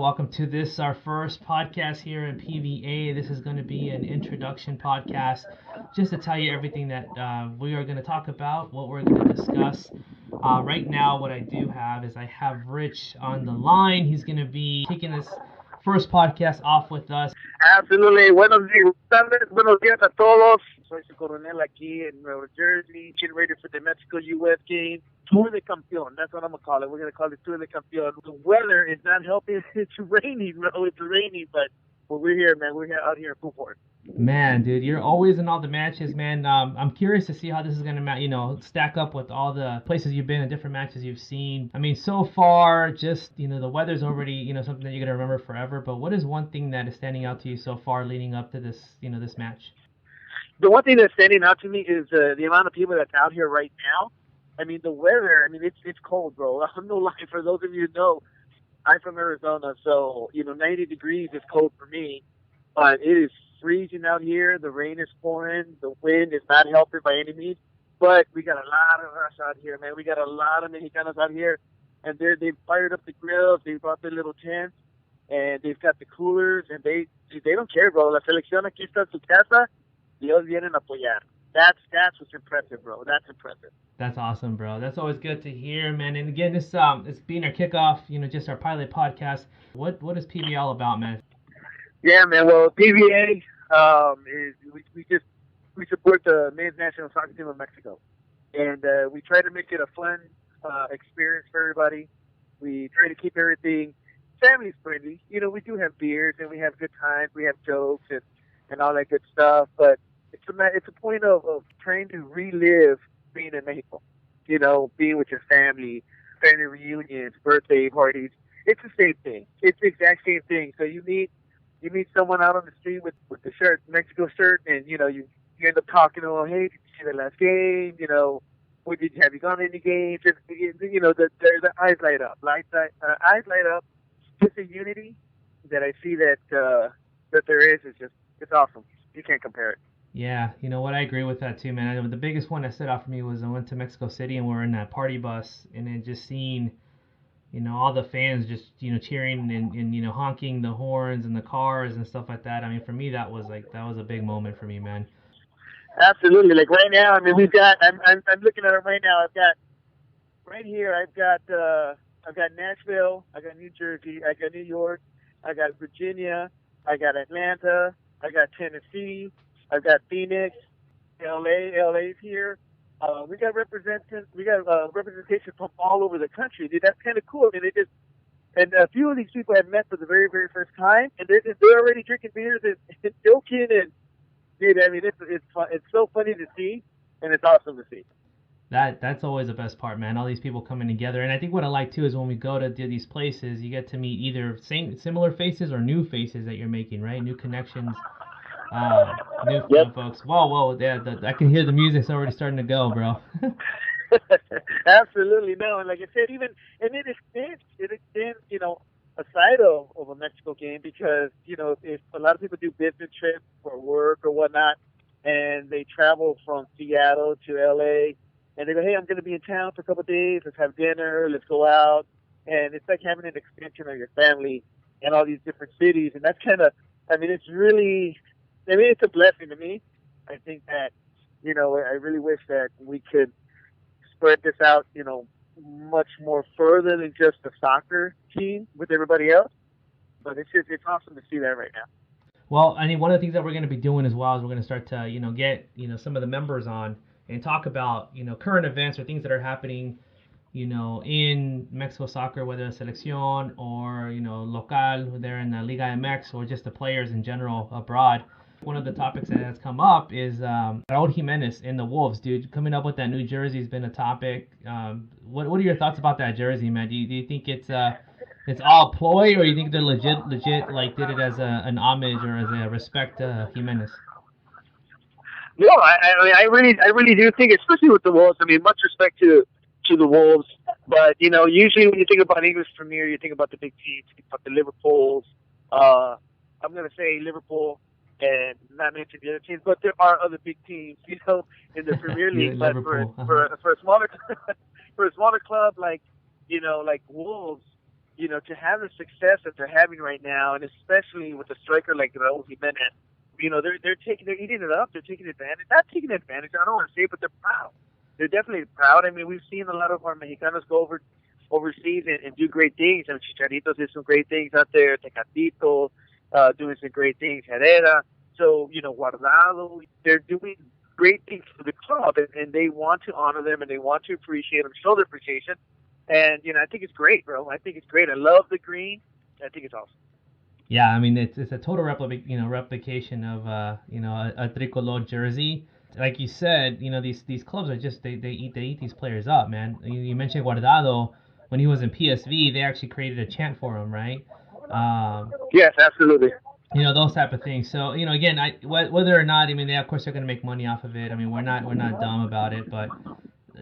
Welcome to this, our first podcast here in PVA. This is going to be an introduction podcast just to tell you everything that we are going to talk about, what we're going to discuss. Right now, what I do have is I have Rich on the line. He's going to be kicking this first podcast off with us. Absolutely. Buenos días a todos. Soy su coronel aquí in New Jersey, getting ready for the Mexico-U.S. game. Tour de Campeón. That's what I'm going to call it. We're going to call it Tour de Campeón. The weather is not helping. It's raining, bro. It's raining, but we're here, man. We're out here in full force. Man, dude, you're always in all the matches, man. I'm curious to see how this is going to, stack up with all the places you've been and different matches you've seen. I mean, so far, just, the weather's already, something that you're going to remember forever. But what is one thing that is standing out to you so far leading up to this, this match? The one thing that's standing out to me is the amount of people that's out here right now. I mean, the weather, it's cold, bro. I'm no lie. For those of you who know, I'm from Arizona, so, 90 degrees is cold for me. But it is freezing out here. The rain is pouring. The wind is not helping by any means. But we got a lot of us out here, man. We got a lot of Mexicanos out here. And they've fired up the grills. They brought their little tents. And they've got the coolers. And they don't care, bro. La selección aquí está en su casa. Y ellos vienen a apoyar. That's what's impressive, bro. That's impressive. That's awesome, bro. That's always good to hear, man. And again, this it's being our kickoff, just our pilot podcast. What is PVA all about, man? Yeah, man. Well, PVA is we support the men's national soccer team of Mexico, and we try to make it a fun experience for everybody. We try to keep everything family friendly. We do have beers and we have good times. We have jokes and all that good stuff, but it's a point of trying to relive being in Mexico. Being with your family reunions, birthday parties. It's the same thing. It's the exact same thing. So you meet someone out on the street with the shirt, Mexico shirt, and you end up talking to them. Hey, did you see the last game? Have you gone to any games? The eyes light up. Eyes light up. Just a unity that I see that there is just it's awesome. You can't compare it. Yeah, I agree with that too, man. The biggest one that stood out for me was I went to Mexico City and we're in that party bus, and then just seeing, all the fans just, cheering and honking the horns and the cars and stuff like that. I mean, for me, that was a big moment for me, man. Absolutely. Like right now, I'm looking at it right now. I've got Nashville, I got New Jersey, I got New York, I got Virginia, I got Atlanta, I got Tennessee, I've got Phoenix, LA's here. We got representation from all over the country. Dude, that's kind of cool. And a few of these people I've met for the very, very first time, and they're already drinking beers and joking, and dude, it's fun. It's so funny to see, and it's awesome to see. That's always the best part, man. All these people coming together, and I think what I like too is when we go to these places, you get to meet either similar faces or new faces that you're making, right? New connections. New folks. Whoa, yeah, I can hear the music's already starting to go, bro. Absolutely, no, and like I said, it extends, aside of a Mexico game, because if a lot of people do business trips for work or whatnot, and they travel from Seattle to LA, and they go, hey, I'm going to be in town for a couple of days. Let's have dinner. Let's go out, and it's like having an extension of your family in all these different cities, and that's kind of, it's really. It's a blessing to me. I think that, I really wish that we could spread this out, much more further than just the soccer team with everybody else. But it's awesome to see that right now. Well, one of the things that we're going to be doing as well is we're going to start to, get, some of the members on and talk about, current events or things that are happening, in Mexico soccer, whether it's selección or, local, they're in the Liga MX, or just the players in general abroad. One of the topics that has come up is Raul Jimenez in the Wolves, dude. Coming up with that new jersey has been a topic. What are your thoughts about that jersey, man? Do you think it's all ploy, or you think they're legit like did it as an homage or as a respect to Jimenez? No, I really do think, especially with the Wolves. Much respect to the Wolves, but usually when you think about English Premier, you think about the big teams, you think about the Liverpools. I'm gonna say Liverpool. And not mention the other teams, but there are other big teams, in the Premier League. But for a smaller club like Wolves, to have the success that they're having right now, and especially with a striker like Raul Jimenez, they're eating it up. They're taking advantage. Not taking advantage. I don't want to say it, but they're proud. They're definitely proud. I mean, we've seen a lot of our Mexicanos go overseas and do great things. I mean, Chicharito did some great things out there. Tecatito doing some great things. Herrera. So, Guardado. They're doing great things for the club, and they want to honor them, and they want to appreciate them, show their appreciation. And, I think it's great, bro. I think it's great. I love the green. I think it's awesome. Yeah, I mean it's a total replication of a tricolor jersey. Like you said, these clubs are just they eat these players up, man. You mentioned Guardado when he was in PSV, they actually created a chant for him, right? Yes, absolutely. Those type of things. So again, whether or not, I mean, they of course are going to make money off of it. I mean, we're not dumb about it, but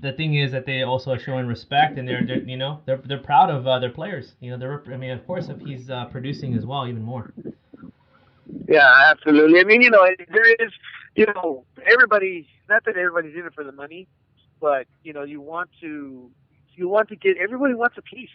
the thing is that they also are showing respect, and they're proud of their players. I mean, of course, if he's producing as well, even more. Yeah, absolutely. I mean, there is, everybody. Not that everybody's in it for the money, but you want to get. Everybody wants a piece.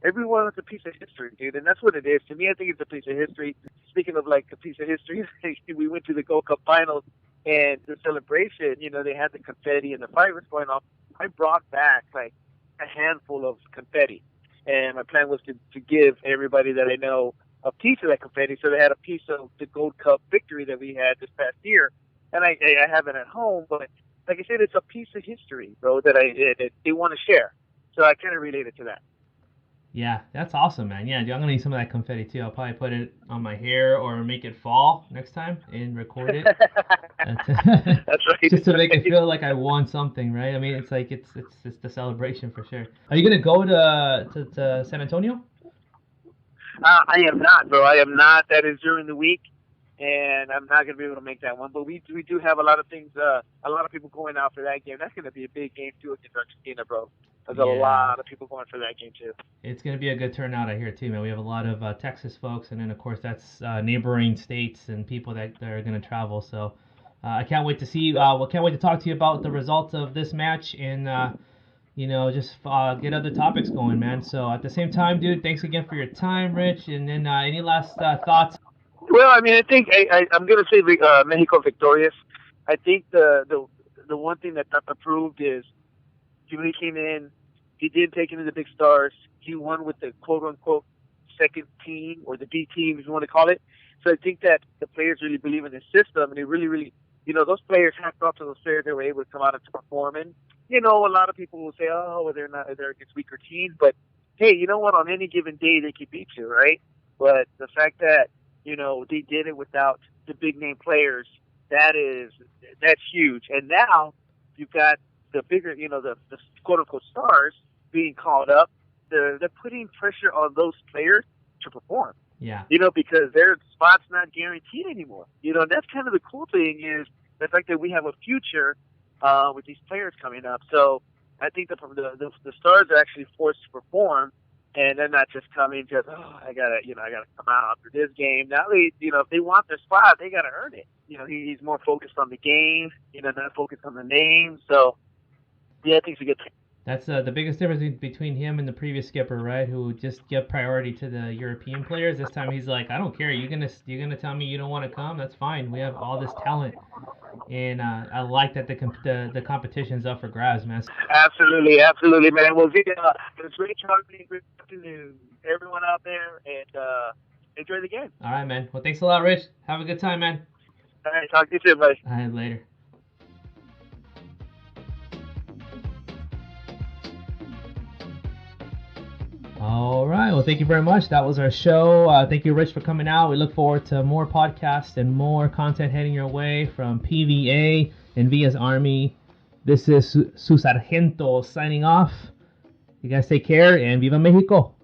Everyone wants a piece of history, dude, and that's what it is. To me, I think it's a piece of history. Speaking of like a piece of history, we went to the Gold Cup finals, and the celebration, they had the confetti and the fireworks going off. I brought back like a handful of confetti, and my plan was to give everybody that I know a piece of that confetti, so they had a piece of the Gold Cup victory that we had this past year. And I have it at home, but like I said, it's a piece of history, bro, that they want to share. So I kind of related to that. Yeah, that's awesome, man. Yeah, dude, I'm gonna need some of that confetti too. I'll probably put it on my hair or make it fall next time and record it. That's right. Just to make it feel like I won something, right? I mean, it's like it's the celebration for sure. Are you gonna go to San Antonio? I am not, bro. I am not. That is during the week, and I'm not gonna be able to make that one. But we do have a lot of things. A lot of people going out for that game. That's gonna be a big game too against Argentina, bro. There's a lot of people going for that game too. It's going to be a good turnout, I hear too, man. We have a lot of Texas folks, and then of course that's neighboring states and people that are going to travel. So I can't wait to see. Can't wait to talk to you about the results of this match and just get other topics going, man. So at the same time, dude, thanks again for your time, Rich. And then any last thoughts? Well, I mean, I think I'm going to say Mexico victorious. I think the one thing that Tata proved is when he came in, he did take into the big stars. He won with the quote-unquote second team or the B team, if you want to call it. So I think that the players really believe in the system, and they really, really, those players have off to those players that were able to come out and perform. And, a lot of people will say, oh, well, they're against weaker teams. But, hey, you know what? On any given day, they could beat you, right? But the fact that, they did it without the big-name players, that's huge. And now you've got the bigger, the quote-unquote stars being called up. They're putting pressure on those players to perform. Yeah. Because their spot's not guaranteed anymore. And that's kind of the cool thing is the fact that we have a future with these players coming up. So I think the stars are actually forced to perform, and they're not just coming just, I gotta come out for this game. Now if they want their spot, they gotta earn it. He's more focused on the game, not focused on the name. So yeah, I think it's a good thing. That's the biggest difference between him and the previous skipper, right? Who just give priority to the European players. This time he's like, I don't care. You're gonna tell me you don't want to come? That's fine. We have all this talent, and I like that the competition's up for grabs, man. Absolutely, man. Well, it was great talking to everyone out there, and enjoy the game. All right, man. Well, thanks a lot, Rich. Have a good time, man. All right, talk to you soon, buddy. All right, later. All right. Well, thank you very much. That was our show. Thank you, Rich, for coming out. We look forward to more podcasts and more content heading your way from PVA and Villa's Army. This is Su Sargento signing off. You guys take care and Viva Mexico.